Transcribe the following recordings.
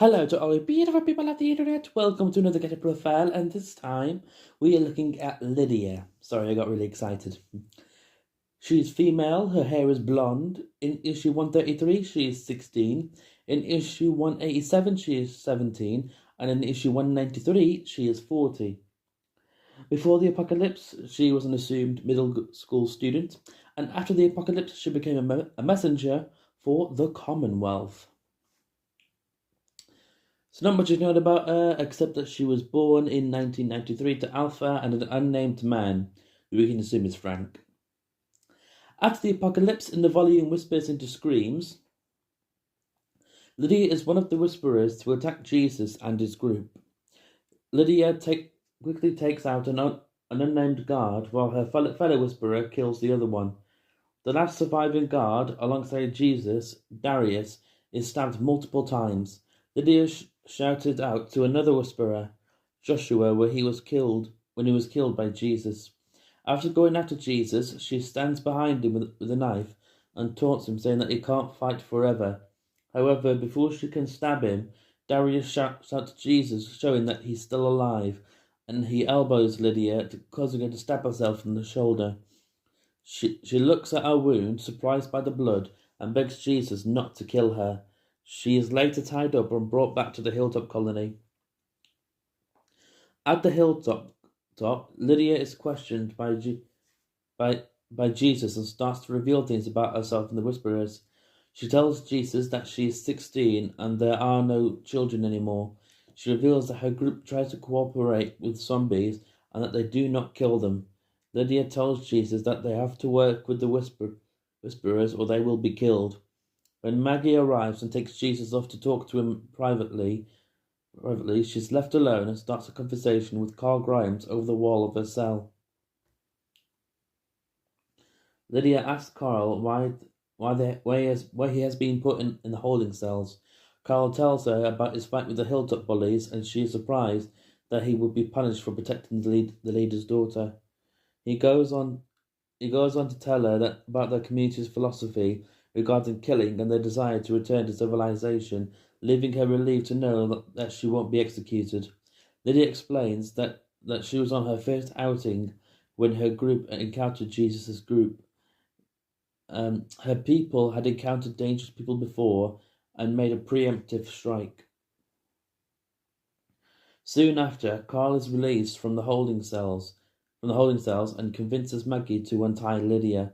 Hello to all you beautiful people of the internet. Welcome to another Get a Profile, and this time we are looking at Lydia. Sorry, I got really excited. She's female, her hair is blonde. In issue 133, she is 16. In issue 187, she is 17. And in issue 193, she is 40. Before the apocalypse, she was an assumed middle school student, and after the apocalypse, she became a messenger for the Commonwealth. So not much is known about her, except that she was born in 1993 to Alpha and an unnamed man, who we can assume is Frank. After the apocalypse, in the volume Whispers into Screams, Lydia is one of the Whisperers to attack Jesus and his group. Lydia quickly takes out an unnamed guard, while her fellow Whisperer kills the other one. The last surviving guard, alongside Jesus, Darius, is stabbed multiple times. Lydia shouted out to another Whisperer, Joshua, when he was killed by Jesus. After going after Jesus, she stands behind him with a knife and taunts him, saying that he can't fight forever. However, before she can stab him, Darius shouts out to Jesus, showing that he's still alive, and he elbows Lydia, causing her to stab herself in the shoulder. She looks at her wound, surprised by the blood, and begs Jesus not to kill her. She is later tied up and brought back to the Hilltop colony. At the Hilltop, Lydia is questioned by Jesus and starts to reveal things about herself and the Whisperers. She tells Jesus that she is 16 and there are no children anymore. She reveals that her group tries to cooperate with zombies and that they do not kill them. Lydia tells Jesus that they have to work with the Whisperers or they will be killed. When Maggie arrives and takes Jesus off to talk to him privately, she's left alone and starts a conversation with Carl Grimes over the wall of her cell. Lydia asks Carl why he has been put in the holding cells. Carl tells her about his fight with the Hilltop bullies, and she is surprised that he would be punished for protecting the leader's daughter. He goes on to tell her about the community's philosophy regarding killing and their desire to return to civilization, leaving her relieved to know that she won't be executed. Lydia explains that she was on her first outing when her group encountered Jesus' group. Her people had encountered dangerous people before and made a preemptive strike. Soon after, Carl is released from the holding cells and convinces Maggie to untie Lydia.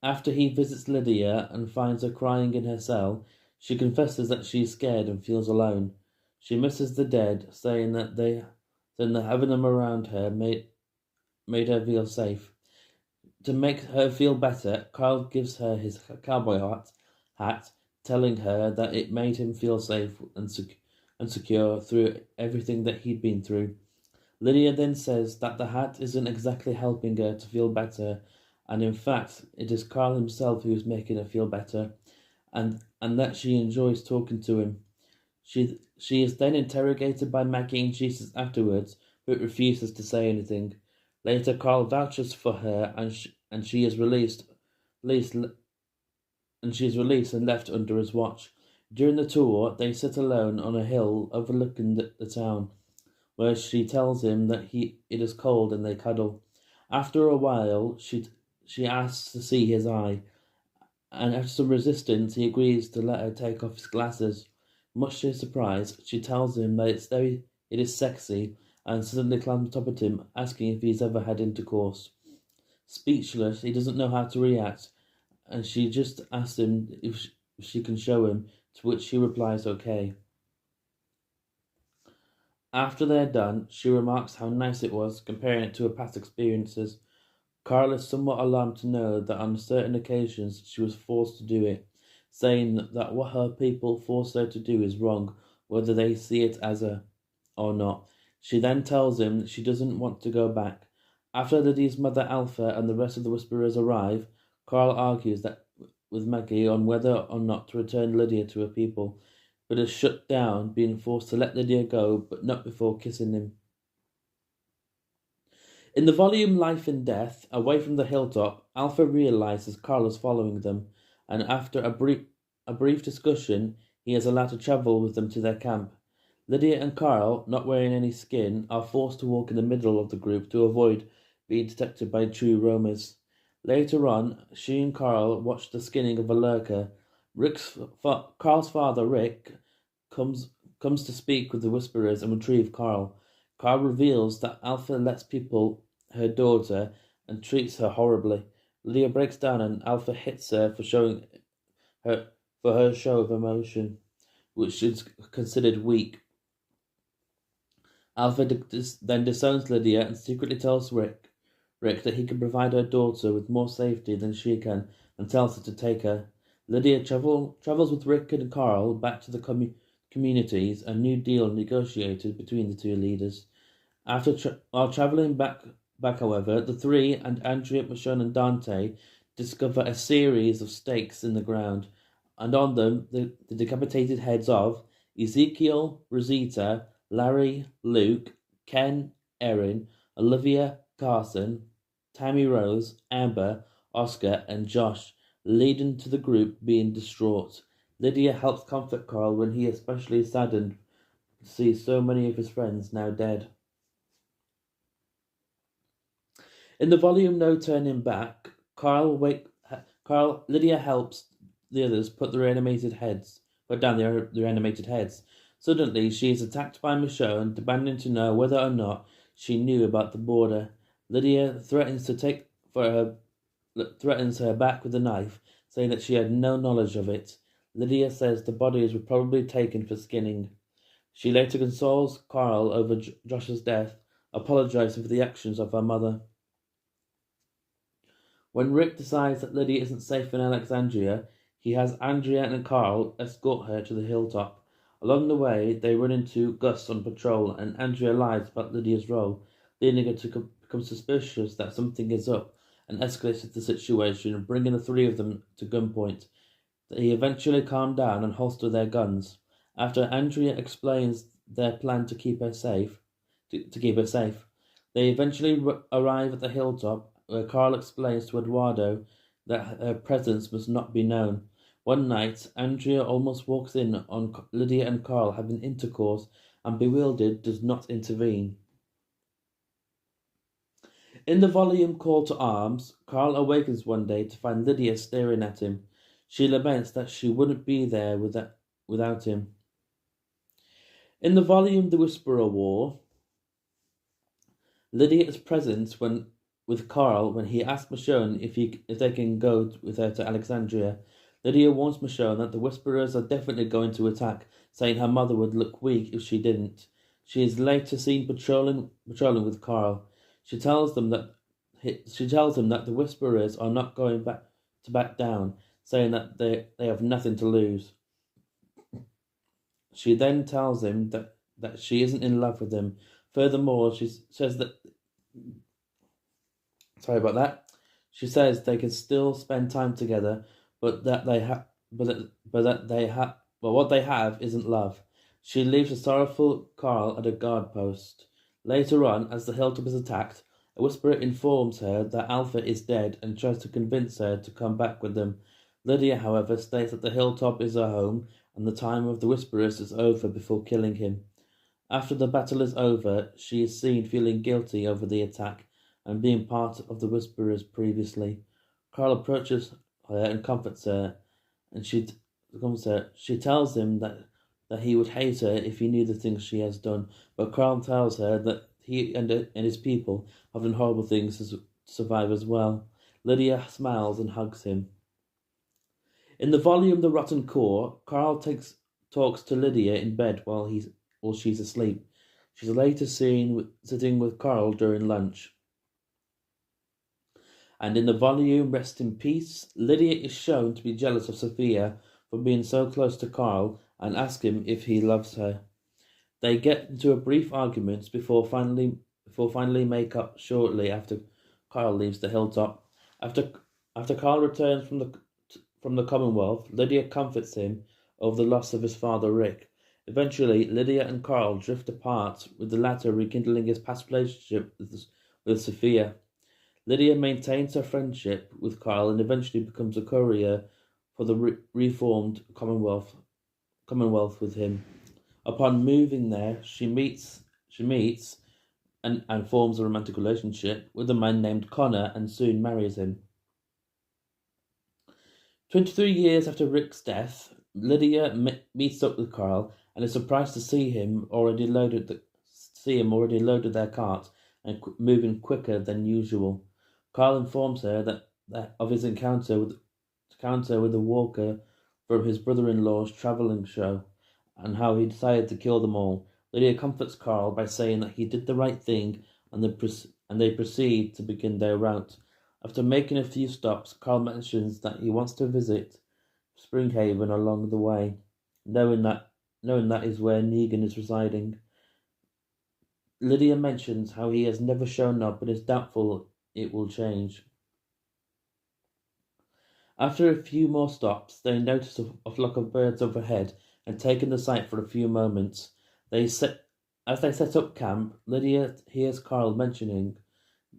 After he visits Lydia and finds her crying in her cell, she confesses that she is scared and feels alone. She misses the dead, saying that having them around her made her feel safe. To make her feel better, Carl gives her his cowboy hat, telling her that it made him feel safe and secure through everything that he'd been through. Lydia then says that the hat isn't exactly helping her to feel better, and in fact, it is Carl himself who is making her feel better, and that she enjoys talking to him. She is then interrogated by Maggie and Jesus afterwards, but refuses to say anything. Later, Carl vouches for her, and she is released and left under his watch. During the tour, they sit alone on a hill overlooking the town, where she tells him that it is cold, and they cuddle. After a while, she asks to see his eye, and after some resistance, he agrees to let her take off his glasses. Much to his surprise, she tells him that it is sexy, and suddenly climbs on top of him, asking if he's ever had intercourse. Speechless, he doesn't know how to react, and she just asks him if she can show him, to which he replies okay. After they're done, she remarks how nice it was, comparing it to her past experiences. Carl is somewhat alarmed to know that on certain occasions she was forced to do it, saying that what her people force her to do is wrong, whether they see it as or not. She then tells him that she doesn't want to go back. After Lydia's mother Alpha and the rest of the Whisperers arrive, Carl argues with Maggie on whether or not to return Lydia to her people, but is shut down, being forced to let Lydia go, but not before kissing him. In the volume Life and Death, away from the hilltop, Alpha realizes Carl is following them, and after a brief discussion, he is allowed to travel with them to their camp. Lydia and Carl, not wearing any skin, are forced to walk in the middle of the group to avoid being detected by true roamers. Later on, she and Carl watch the skinning of a lurker. Carl's father, Rick, comes comes to speak with the Whisperers and retrieve Carl. Carl reveals that Alpha lets people her daughter and treats her horribly. Lydia breaks down and Alpha hits her her for her show of emotion, which is considered weak. Alpha then disowns Lydia and secretly tells Rick that he can provide her daughter with more safety than she can and tells her to take her. Lydia travels with Rick and Carl back to the communities, a new deal negotiated between the two leaders. While traveling back, however, the three and Andrea, Michonne, and Dante discover a series of stakes in the ground, and on them the decapitated heads of Ezekiel, Rosita, Larry, Luke, Ken, Erin, Olivia, Carson, Tammy Rose, Amber, Oscar, and Josh, leading to the group being distraught. Lydia helps comfort Carl when he is especially saddened to see so many of his friends now dead. In the volume No Turning Back, Lydia helps the others put down their animated heads. Suddenly, she is attacked by Michonne, demanding to know whether or not she knew about the border. Lydia threatens her back with a knife, saying that she had no knowledge of it. Lydia says the bodies were probably taken for skinning. She later consoles Carl over Josh's death, apologizing for the actions of her mother. When Rick decides that Lydia isn't safe in Alexandria, he has Andrea and Carl escort her to the hilltop. Along the way, they run into Gus on patrol, and Andrea lies about Lydia's role, leading her to become suspicious that something is up, and escalates the situation, bringing the three of them to gunpoint. They eventually calm down and holster their guns. After Andrea explains their plan to keep her safe, they eventually arrive at the hilltop, where Carl explains to Eduardo that her presence must not be known. One night, Andrea almost walks in on Lydia and Carl having intercourse, and bewildered does not intervene. In the volume Call to Arms, Carl awakens one day to find Lydia staring at him. She laments that she wouldn't be there without him. In the volume The Whisperer War, Lydia is present with Carl when he asks Michonne if they can go with her to Alexandria. Lydia warns Michonne that the Whisperers are definitely going to attack, saying her mother would look weak if she didn't. She is later seen patrolling with Carl. She tells him that the Whisperers are not going back down, saying that they have nothing to lose. She then tells him that she isn't in love with him. Furthermore, she says that She says they can still spend time together, but what they have isn't love. She leaves a sorrowful Carl at a guard post. Later on, as the hilltop is attacked, a whisperer informs her that Alpha is dead and tries to convince her to come back with them. Lydia, however, states that the hilltop is her home and the time of the whisperers is over before killing him. After the battle is over, she is seen feeling guilty over the attack and being part of the Whisperers previously. Carl approaches her and comforts her, and she tells him that he would hate her if he knew the things she has done, but Carl tells her that he and his people have done horrible things to survive as well. Lydia smiles and hugs him. In the volume The Rotten Core, Carl talks to Lydia in bed while she's asleep. She's later seen sitting with Carl during lunch. And in the volume Rest in Peace, Lydia is shown to be jealous of Sophia for being so close to Carl and asks him if he loves her. They get into a brief argument before finally make up shortly after Carl leaves the hilltop. After Carl returns from the Commonwealth, Lydia comforts him over the loss of his father Rick. Eventually, Lydia and Carl drift apart, with the latter rekindling his past relationship with Sophia. Lydia maintains her friendship with Carl and eventually becomes a courier for the reformed Commonwealth with him. Upon moving there, she meets and forms a romantic relationship with a man named Connor and soon marries him. 23 years after Rick's death, Lydia meets up with Carl and is surprised to see him already loaded their cart and moving quicker than usual. Carl informs her that of his encounter with a walker from his brother-in-law's travelling show and how he decided to kill them all. Lydia comforts Carl by saying that he did the right thing and they proceed to begin their route. After making a few stops, Carl mentions that he wants to visit Springhaven along the way, knowing that is where Negan is residing. Lydia mentions how he has never shown up and is doubtful it will change. After a few more stops, they notice a flock of birds overhead and take in the sight for a few moments. As they set up camp, Lydia hears Carl mentioning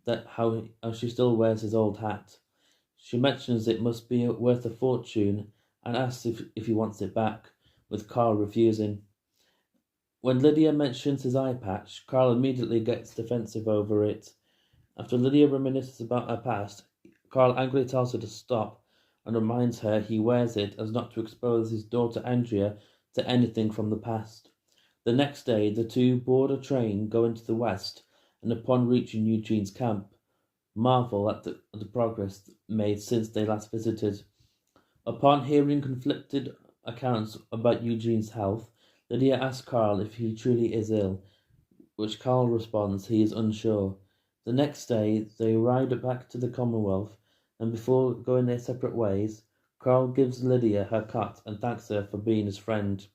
that how she still wears his old hat. She mentions it must be worth a fortune and asks if he wants it back, with Carl refusing. When Lydia mentions his eye patch, Carl immediately gets defensive over it. After Lydia reminisces about her past, Carl angrily tells her to stop and reminds her he wears it as not to expose his daughter Andrea to anything from the past. The next day, the two board a train going to the west, and upon reaching Eugene's camp, marvel at the progress made since they last visited. Upon hearing conflicted accounts about Eugene's health, Lydia asks Carl if he truly is ill, which Carl responds he is unsure. The next day, they ride back to the Commonwealth, and before going their separate ways, Carl gives Lydia her cut and thanks her for being his friend.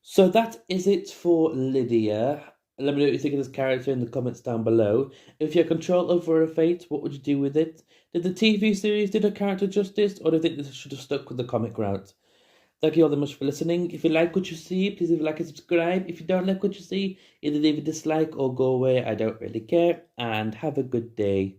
So that is it for Lydia. Let me know what you think of this character in the comments down below. If you had control over her fate, what would you do with it? Did the TV series do her character justice, or do you think this should have stuck with the comic route? Thank you all very much for listening. If you like what you see, please leave a like and subscribe. If you don't like what you see, either leave a dislike or go away. I don't really care. And have a good day.